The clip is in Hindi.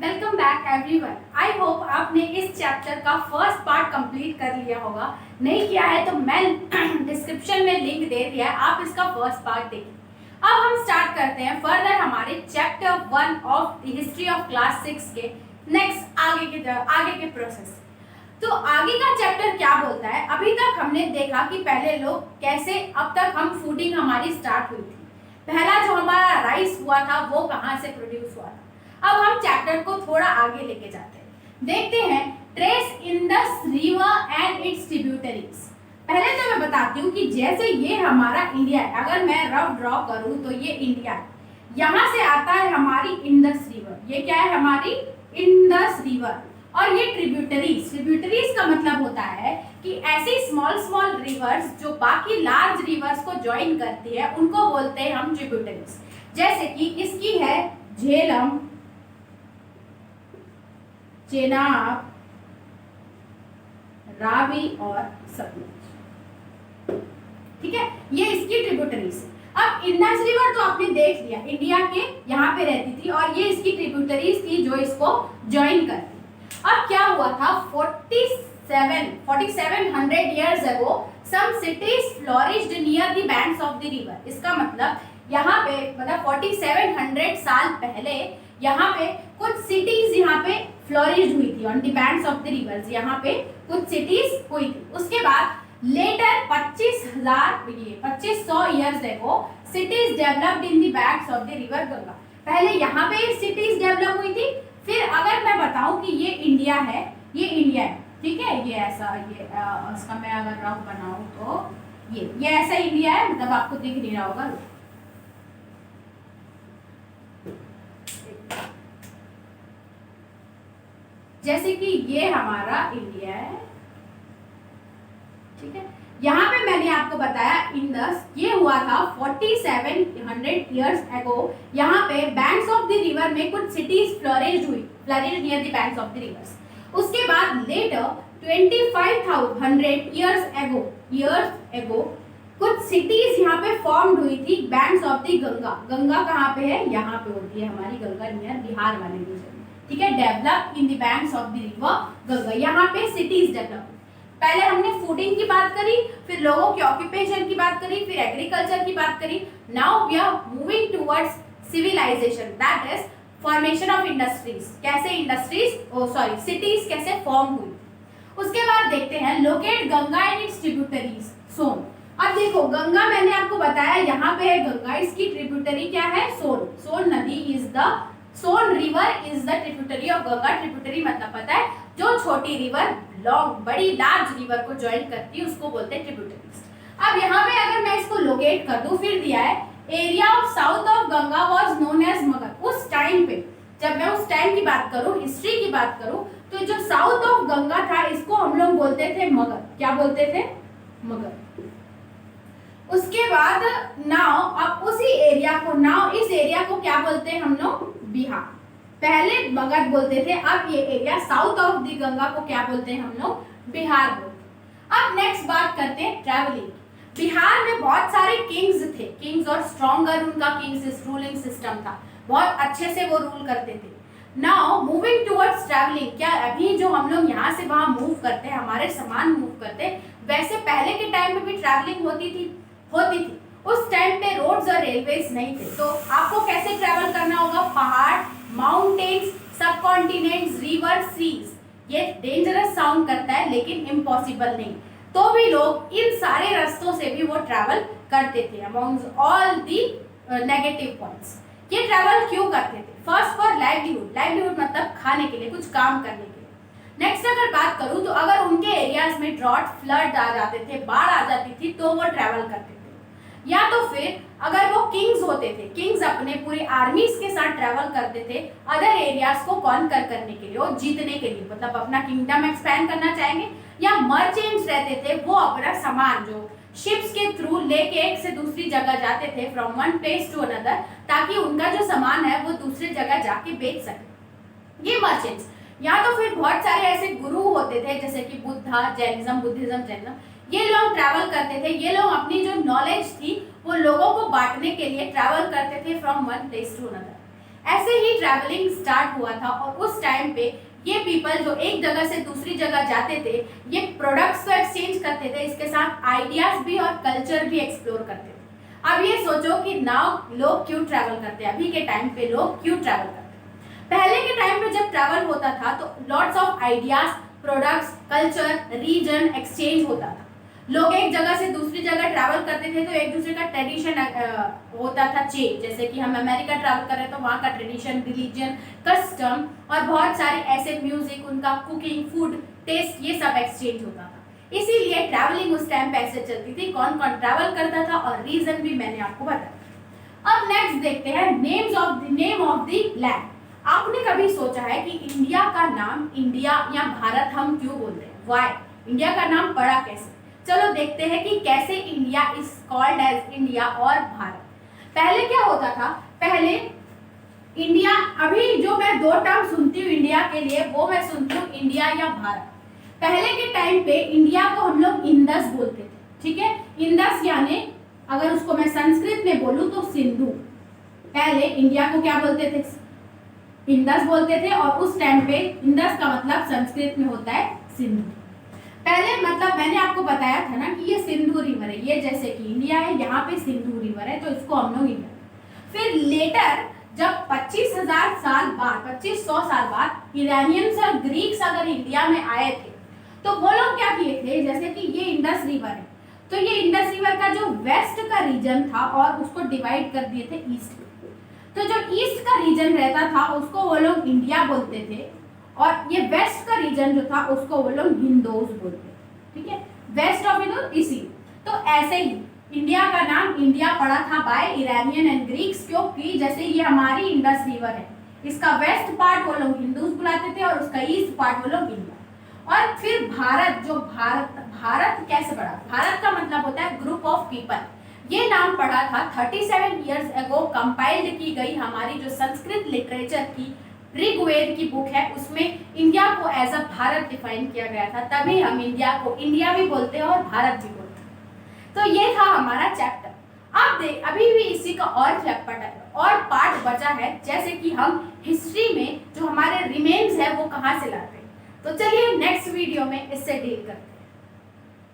Welcome back everyone. I hope आपने इस चैप्टर का फर्स्ट पार्ट कंप्लीट कर लिया होगा। नहीं किया है तो मैं डिस्क्रिप्शन में लिंक दे दिया है, आप इसका फर्स्ट पार्ट देखिए। अब हम स्टार्ट करते हैं फर्दर हमारे chapter 1 of the history of class 6 के नेक्स्ट आगे के प्रोसेस। तो आगे का चैप्टर क्या बोलता है? अभी तक हमने देखा कि पहले लोग कैसे, अब तक हम फूडिंग हमारी स्टार्ट हुई थी। पहला जो हमारा राइस हुआ था वो कहाँ से प्रोड्यूस हुआ था। अब हम चैप्टर को थोड़ा आगे लेके जाते हैं, देखते हैं trace Indus river and its tributaries. पहले तो मैं बताती हूँ कि जैसे ये हमारा इंडिया है, अगर मैं रफ ड्रॉ करूँ तो ये इंडिया है, यहाँ से आता है हमारी इंडस रिवर। ये क्या है? हमारी इंडस रिवर। और ये ट्रिब्यूटरीज का मतलब होता है कि ऐसी स्मॉल स्मॉल रिवर्स जो बाकी लार्ज रिवर्स को ज्वाइन करती है उनको बोलते हैं हम ट्रिब्यूटरीज। जैसे कि इसकी है झेलम, चेनाब, रावी और सतलुज। ठीक है, ये इसकी ट्रिब्यूटरीज। अब इंडस रिवर तो आपने देख लिया, इंडिया के यहाँ पे रहती थी और ये इसकी ट्रिब्यूटरीज थी जो इसको ज्वाइन करती। अब क्या हुआ था? 4700 years ago some cities flourished near the banks of the river। इसका मतलब यहाँ पे, मतलब 4700 साल पहले यहाँ पे कुछ सिटीज यहाँ पे फ्लोरिश हुई थी on the banks of the reverse. यहाँ पे कुछ सिटीज हुई थी। उसके बाद letter 2500 years ago cities developed in the banks of the river Ganga. पहले यहाँ पे सिटीज डेवलप हुई थी। फिर अगर मैं बताऊं कि ये इंडिया है, ये इंडिया है, ठीक है, ये ऐसा, ये इसका मैं अगर रफ बनाऊं तो ये ऐसा इंडिया है, मतलब आपको दिख नहीं रहा होगा। जैसे कि ये हमारा इंडिया है, ठीक है। यहाँ पे मैंने आपको बताया इंडस, ये हुआ था 4700 years ago। यहाँ पे बैंक्स ऑफ द रिवर में कुछ cities flourish near the banks of the reverse. उसके बाद लेटर 2500 years ago कुछ सिटीज यहाँ पे फॉर्म्ड हुई थी banks of the Ganga. Ganga कहाँ पे है? यहाँ पे होती है हमारी गंगा, नियर बिहार वाले रीजन में, ठीक है। Develop in the banks of the river Ganga, यहाँ पे सिटीज डेवलप। पहले हमने फूडिंग की बात करी, फिर लोगों की ऑक्यूपेशन की बात करी, फिर एग्रीकल्चर की बात करी। Now we are moving towards civilisation, that is formation of industries. कैसे इंडस्ट्रीज, सिटीज कैसे फॉर्म हुई। उसके बाद देखते हैं locate Ganga and its tributaries Son. अब देखो गंगा, मैंने आपको बताया यहाँ पे है गंगा, इसकी ट्रिब्यूटरी क्या है? सोन। सोन नदी is the, Son river is the tributary of Ganga. Tributary मतलब पता है, जो छोटी रिवर बड़ी लार्ज रिवर को ज्वाइन करती है उसको बोलते हैं ट्रिब्यूटरीज। अब यहाँ पे अगर मैं इसको लोकेट कर दूं, फिर दिया है area of south of Ganga was known as Magadh. उस टाइम पे, जब मैं उस टाइम की बात करूं, हिस्ट्री की बात करूं, तो जो साउथ ऑफ गंगा था इसको हम लोग बोलते थे मगध। क्या बोलते थे? मगध। उसके बाद नाउ, अब उसी एरिया को, नाउ इस एरिया को क्या बोलते हैं हम लोग? बिहार। पहले मगध बोलते थे, अब ये area south of the Ganga को क्या बोलते हैं हम लोग? बिहार बोलते हैं। अब नेक्स्ट बात करते हैं ट्रैवलिंग। बिहार में बहुत सारे किंग्स थे, किंग्स, और स्ट्रॉन्गर उनका किंग्स रूलिंग सिस्टम था, बहुत अच्छे से वो रूल करते थे। नाउ मूविंग टुवर्ड्स ट्रैवलिंग, क्या अभी जो हम लोग यहाँ से वहाँ मूव करते हैं, हमारे सामान मूव करते हैं, वैसे पहले के टाइम में भी ट्रैवलिंग होती थी। उस टाइम पे रोड्स और रेलवेज नहीं थे, तो आपको कैसे ट्रैवल करना होगा? पहाड़, माउंटेन्स, सबकॉन्टिनेंट्स, रिवर, सीज। ये डेंजरस साउंड करता है लेकिन इम्पॉसिबल नहीं, तो भी लोग इन सारे रास्तों से भी वो ट्रैवल करते थे। Among all the negative points, ये ट्रैवल क्यों करते थे? फर्स्ट फॉर लाइवलीहुड, लाइवलीहुड मतलब खाने के लिए, कुछ काम करने के लिए। नेक्स्ट अगर बात करूं तो अगर उनके एरियाज में ड्रॉट, फ्लड आ जाते थे, बाढ़ आ जाती थी, तो वो ट्रैवल करते थे। या तो फिर अगर वो किंग्स होते थे, किंग्स अपने पूरी आर्मीज के साथ ट्रैवल करते थे अदर एरियाज को कॉन्कर करने के लिए और जीतने के लिए, मतलब अपना किंगडम एक्सपैंड करना चाहेंगे। या मर्चेंट्स रहते थे, वो अपना सामान जो शिप्स के थ्रू लेके एक से दूसरी जगह जाते थे, from one place to another, ताकि उनका जो सामान है वो दूसरी जगह जाके बेच सके, ये मर्चेंट्स। या तो फिर बहुत सारे ऐसे गुरु होते थे जैसे कि बुद्धा, जैनिज्म, बुद्धिज्म, जैनिज्म, ये लोग ट्रैवल करते थे। ये लोग अपनी जो नॉलेज थी वो लोगों को बांटने के लिए ट्रैवल करते थे from one place to another. ऐसे ही ट्रैवलिंग स्टार्ट हुआ था और उस टाइम पे ये पीपल जो एक जगह से दूसरी जगह जाते थे, ये प्रोडक्ट्स को एक्सचेंज करते थे, इसके साथ आइडियाज भी और कल्चर भी एक्सप्लोर करते थे। अब ये सोचो कि नाउ लोग क्यों ट्रैवल करते हैं, अभी के टाइम पे लोग क्यों ट्रैवल करते हैं। पहले के टाइम पे जब ट्रैवल होता था तो lots of ideas, products, culture, region exchange होता था। लोग एक जगह से दूसरी जगह ट्रैवल करते थे तो एक दूसरे का ट्रेडिशन होता था चेंज, जैसे कि हम अमेरिका ट्रैवल कर रहे हैं तो वहाँ का ट्रेडिशन, रिलीजन, कस्टम और बहुत सारे ऐसे म्यूजिक, उनका कुकिंग, फूड, टेस्ट, ये सब एक्सचेंज होता था। इसीलिए ट्रैवलिंग उस टाइम पे ऐसे चलती थी, कौन कौन ट्रैवल करता था और रीजन भी मैंने आपको बताया। अब नेक्स्ट देखते हैं नेम ऑफ द लैंड। आपने कभी सोचा है कि इंडिया का नाम इंडिया या भारत हम क्यों बोलते हैं, व्हाई, इंडिया का नाम पड़ा कैसे? चलो देखते हैं कि कैसे India is called as India और भारत। पहले क्या होता था, पहले इंडिया, अभी जो मैं दो टर्म सुनती हूँ इंडिया के लिए वो मैं सुनती हूँ इंडिया या भारत। पहले के टाइम पे इंडिया को हम लोग इंडस बोलते थे, ठीक है, इंडस यानी अगर उसको मैं संस्कृत में बोलूं तो सिंधु। पहले इंडिया को क्या बोलते थे, इंडस बोलते थे, और उस टाइम पे इंडस का मतलब संस्कृत में होता है सिंधु। पहले मतलब मैंने आपको बताया था ना कि ये सिंधु रिवर है, ये जैसे कि इंडिया है, यहाँ पे सिंधु रिवर है तो इसको हम लोग इंडिया। फिर लेटर जब 25,000 साल बाद, 2500 साल बाद इरानियंस और ग्रीक्स अगर इंडिया में आए थे तो वो लोग क्या किए थे, जैसे कि ये इंडस रिवर है तो ये इंडस रिवर का जो वेस्ट का रीजन था और उसको डिवाइड कर दिए थे ईस्ट में। तो जो ईस्ट का रीजन रहता था उसको वो लोग इंडिया बोलते थे और ये वेस्ट का रीजन जो था उसको वो लोग हिंदोज बोलते थे, ठीक है, वेस्ट ऑफ हिंदू इसी। तो ऐसे ही इंडिया का नाम इंडिया पड़ा था बाय इरानियन एंड ग्रीक्स, क्योंकि जैसे ये हमारी इंडस रिवर है, इसका वेस्ट पार्ट वो लोग हिंदूज बुलाते थे और उसका ईस्ट पार्ट वो लोग इंडिया। और फिर भारत, जो भारत कैसे पड़ा, भारत का मतलब होता है ग्रुप ऑफ पीपल। ये नाम पड़ा था 37 इयर्स एगो, कंपाइल्ड की गई हमारी जो संस्कृत लिटरेचर की ऋग्वेद की बुक है, उसमें इंडिया को एज अ भारत डिफाइन किया गया था, तभी हम इंडिया को इंडिया भी बोलते हैं और भारत भी बोलते हैं। तो ये था हमारा चैप्टर। अब देख, अभी भी इसी का और चैप्टर और पार्ट बचा है, जैसे कि हम हिस्ट्री में जो हमारे रिमेन्स है वो कहाँ से लाते हैं। तो चलिए नेक्स्ट वीडियो में इससे डील करते हैं।